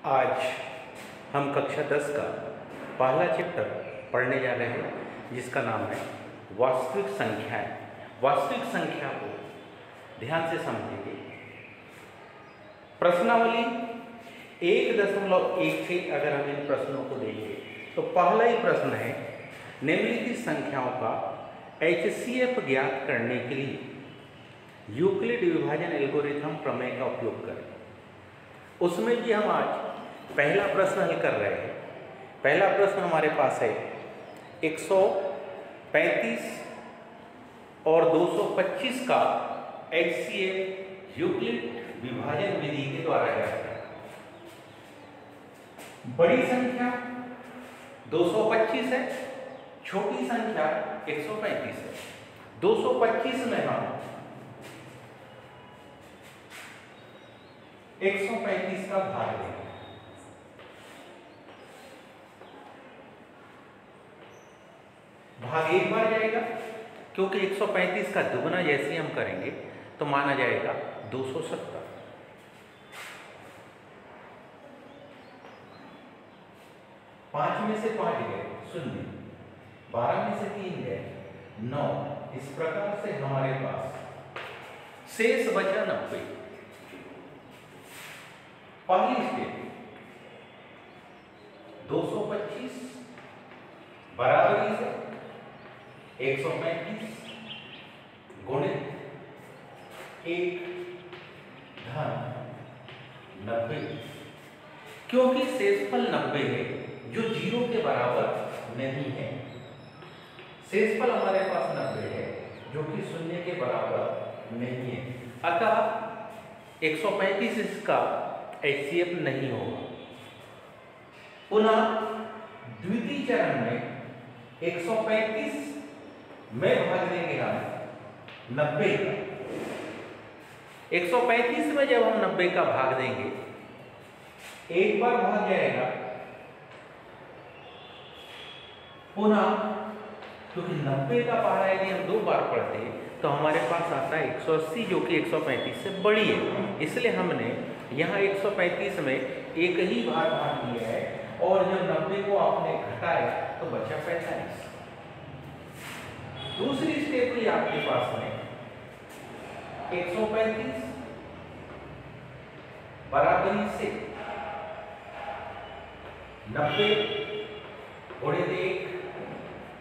आज हम कक्षा 10 का पहला चैप्टर पढ़ने जा रहे हैं जिसका नाम है वास्तविक संख्याएं। वास्तविक संख्या को ध्यान से समझेंगे। प्रश्नावली 1.1 से अगर हम इन प्रश्नों को देखें तो पहला ही प्रश्न है, निम्नलिखित संख्याओं का HCF ज्ञात करने के लिए यूक्लिड विभाजन एल्गोरिथम प्रमेय का उपयोग करें। उसमें भी हम आज पहला प्रश्न हल कर रहे हैं। पहला प्रश्न हमारे पास है 135 और 225 का HCF यूक्लिड विभाजन विधि के द्वारा ज्ञात करें। बड़ी संख्या 225 है, छोटी संख्या 135 है। 225 में हम 135 का भाग देंगे। भाग एक बार जाएगा क्योंकि 135 का दुगना जैसे हम करेंगे तो माना जाएगा 270। पांच में से 5 गए 0, 12 में से 3 गए 9। इस प्रकार से हमारे पास शेष बचा 90। पहली स्टेप 225 बराबरी से 135 गुणित 1 धन 90, क्योंकि शेषफल 90 है जो 0 के बराबर नहीं है। शेषफल हमारे पास 90 है जो कि 0 के बराबर नहीं है, अतः 135 इसका HCF नहीं होगा। पुनः द्वितीय चरण में 135 में भाग देंगे हम 90 का। 135 में जब हम 90 का भाग देंगे, एक बार भाग जाएगा, पुनः क्योंकि 90 का पहाड़ा यदि हम 2 बार पढ़ते हैं तो हमारे पास आता है 180 जो कि 135 से बड़ी है। इसलिए हमने यहाँ 135 में एक ही बार भाग दिया है और जब 90 को आपने घटाया तो बचा 45। दूसरी स्टेप भी आपके पास में 135 बराबरी से 90 गुणित 1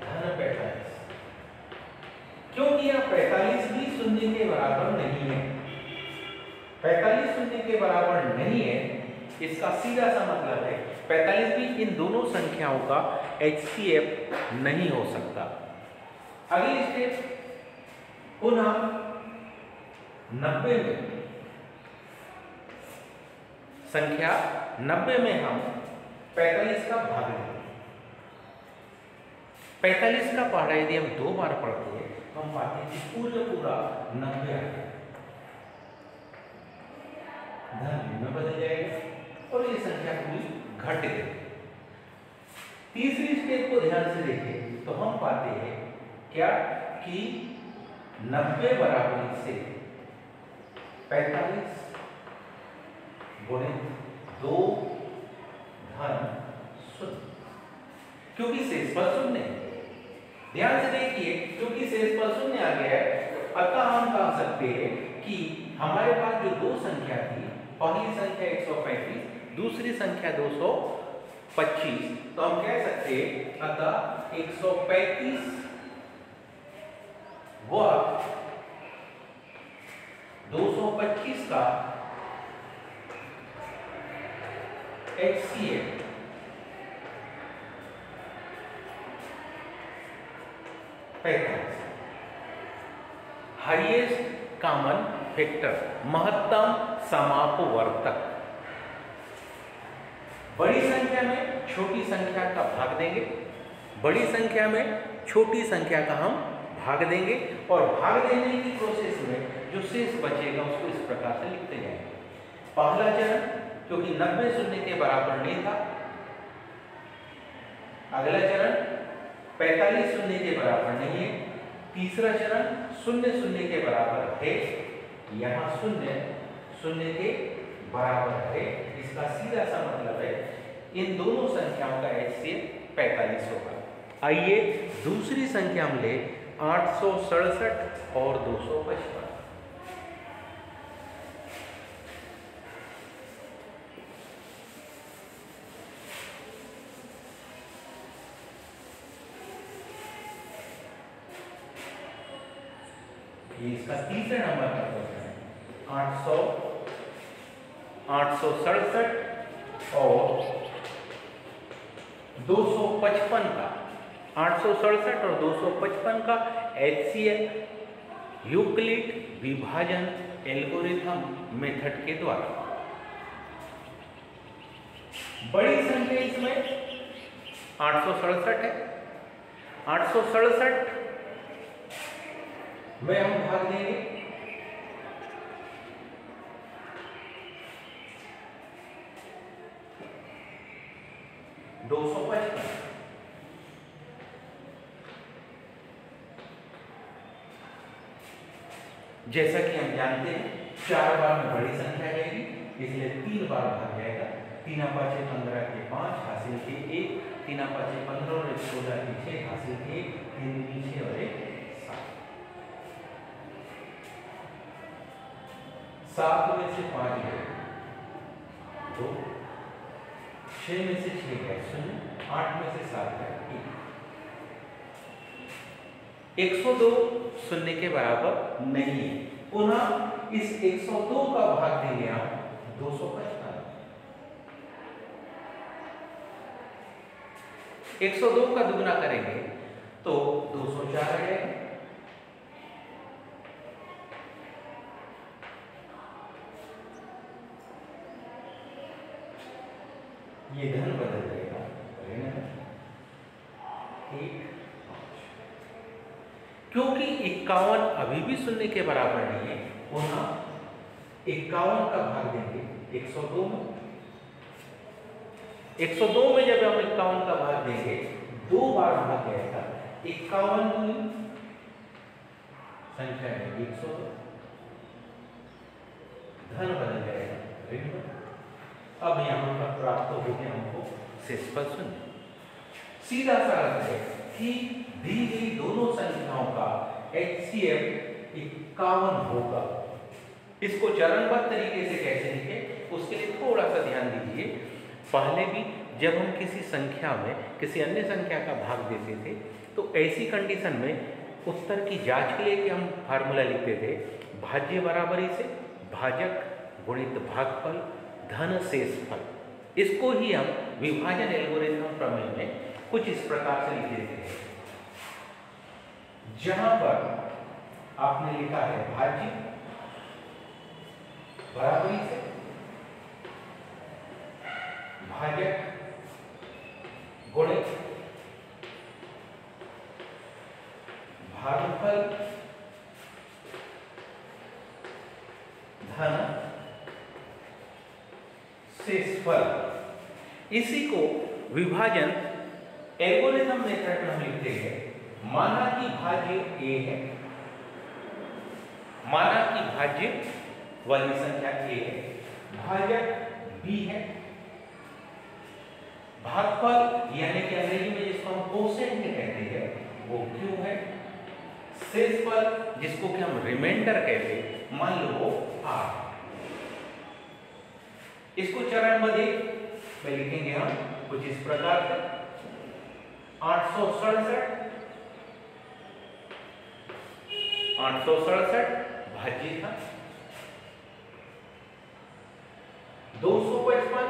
धन 45, क्योंकि यह 45 भी 0 के बराबर नहीं है। 45 0 के बराबर नहीं है, इसका सीधा सा मतलब है 45 भी इन दोनों संख्याओं का HCF नहीं हो सकता। अगली स्टेप पुनः 90 में संख्या 90 में हम 45 का भाग देंगे। 45 का पहाड़ा यदि हम 2 बार पढ़ते हैं तो हम पाते हैं कि पूरा 90 आ गया, धन में बदल जाएगा और ये संख्या पूरी घट गई। तीसरी स्टेप को ध्यान से देखें तो हम पाते हैं क्या कि 90 बराबरी से 45 गुणित 2 धन 0, क्योंकि शेषफल 0 है। ध्यान से देखिए, क्योंकि शेषफल 0 आ गया है, अतः हम कह सकते हैं कि हमारे पास जो 2 संख्या थी, पहली संख्या 135, दूसरी संख्या 225, तो हम कह सकते हैं अतः 135 व 225 का HCF हाईएस्ट कॉमन फैक्टर, महत्तम समापवर्तक। बड़ी संख्या में छोटी संख्या का भाग देंगे, बड़ी संख्या में छोटी संख्या का हम भाग देंगे और भाग देने की प्रोसेस में जो शेष बचेगा उसको इस प्रकार से लिखते जाएंगे। पहला चरण क्योंकि 90 0 के बराबर नहीं था, अगला चरण 45 0 के बराबर नहीं है, तीसरा चरण 0 0 के बराबर है, यहाँ 0 0 के बराबर है, इस इसका सीधा सा मतलब है इन दोनों संख्याओं का HCF 45 होगा। आइए दूसरी संख्या हम ले 867 और 255। ये इसका तीसरे नंबर का क्वेश्चन है। 867 और 255 का 867 और 255 का HCF यूक्लिड विभाजन एल्गोरिथम मेथड के द्वारा। बड़ी संख्या इसमें 867 है। 867 में हम भाग देंगे 255। जैसा कि हम जानते हैं 4 बार में बड़ी संख्या जाएगी, इसलिए 3 बार भाग जाएगा। 3 5 15 के 5 हासिल के 1, 3 5 15 और 16 के 6 हासिल के 1, 3 6 और 1 7 में से 5 गए 2, 6 में से 6 गए 0, 8 में से 7 गए 1। 102 शून्य के बराबर नहीं है। पुनः इस 102 का भाग देंगे आप 255। 102 का दुगुना करेंगे तो 204 आ जाएगा। ये धन बदल जाएगा, क्योंकि 51 अभी भी शून्य के बराबर नहीं है। पुनः 51 का भाग देंगे 102 में। 102 में जब हम 51 का भाग देंगे 2 बार भाग जाएगा। 51 संख्या है 102, धन बदल जाएगा ऋण। अब यहां पर प्राप्त हो गया हमको शेषफल शून्य। सीधा सा अर्थ है कि दी गई दोनों संख्याओं का HCF 51 होगा। इसको चरणबद्ध तरीके से कैसे लिखे उसके लिए थोड़ा सा ध्यान दीजिए। पहले भी जब हम किसी संख्या में किसी अन्य संख्या का भाग देते थे तो ऐसी कंडीशन में उत्तर की जांच के लिए कि हम फार्मूला लिखते थे भाज्य बराबरी से भाजक गुणित भागफल धन शेषफल। इसको ही हम विभाजन एल्गोरिथम प्रमेय में कुछ इस प्रकार से लिख देते हैं। जहां पर आपने लिखा है भाज्य बराबरी से भाजक गुणित भागफल धन शेषफल। इसी को विभाजन एल्गोरिथम मेथड में हम लिखते हैं। माना कि भाज्य A है, माना कि भाज्य वाली संख्या A है, भाजक B है, भागफल यानी कि अंग्रेजी में जिसको हम कोसेंट कहते हैं वो Q है, शेषफल जिसको कि हम रिमाइंडर कहते हैं मान लो वो R। इसको चरणबद्ध में लिखेंगे हम कुछ इस प्रकार से। 867 भाज्य था, 255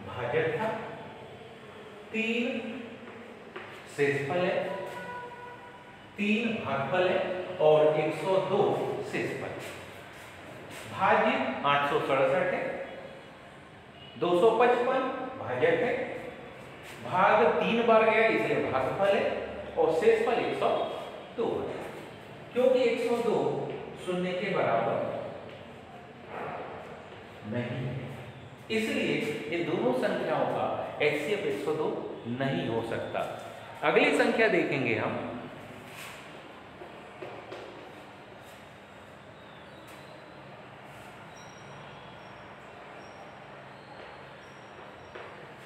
भाजक था, 3 शेषफल है, 3 भागफल है और 102 शेषफल। भाज्य 867 है, 255 भाजक है, भाग 3 बार गया इसलिए भागफल है और शेषफल 102 है। क्योंकि 102 शून्य के बराबर नहीं है इसलिए इन दोनों संख्याओं का HCF 102 नहीं हो सकता। अगली संख्या देखेंगे हम।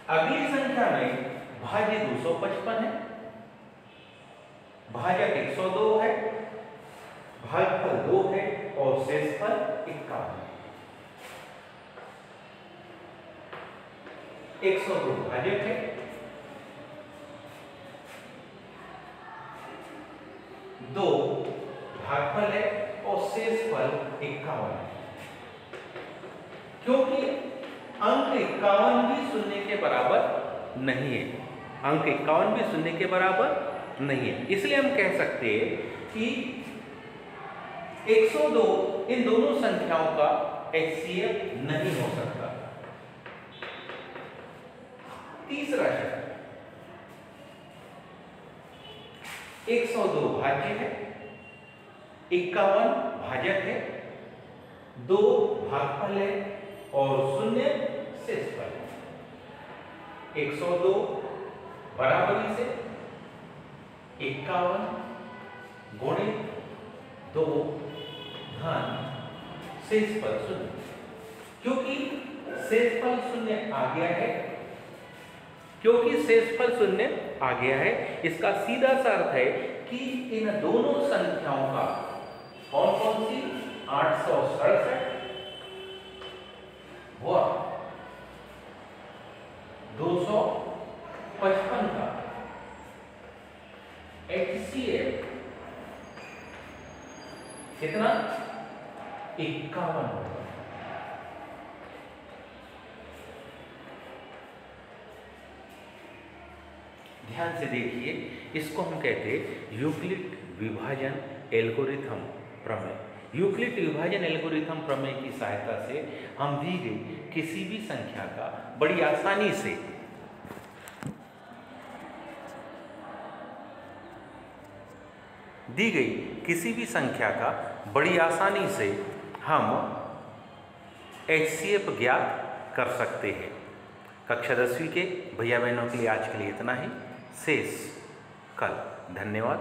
अगली संख्या में भाज्य 255 है, भाजक 102 है, भागफल 2 है और शेषफल 51 है। 102 भाजक है, 2 भागफल है और शेषफल 51 है। क्योंकि अंक 51 भी शून्य के बराबर नहीं है, अंक 51 भी शून्य के बराबर नहीं है, इसलिए हम कह सकते हैं कि 102 इन दोनों संख्याओं का HCF नहीं हो सकता। तीसरा शब्द 102 भाज्य है, 51 भाजक है, 2 भागफल है और 0 शेषफल। 102 बराबरी से 51 गुणित 2 धन शेषफल 0। क्योंकि शेषफल 0 आ गया है, क्योंकि शेषफल 0 आ गया है, इसका सीधा सा अर्थ है कि इन दोनों संख्याओं का कौन कौन सी 867 व 255 का HCF कितना 51 होगा। ध्यान से देखिए, इसको हम कहते हैं यूक्लिड विभाजन एल्गोरिथम प्रमेय। यूक्लिड विभाजन एल्गोरिथम प्रमेय की सहायता से हम दी गई किसी भी संख्या का बड़ी आसानी से हम HCF ज्ञात कर सकते हैं। कक्षा 10वीं के भैया बहनों के लिए आज के लिए इतना ही, शेष कल। धन्यवाद।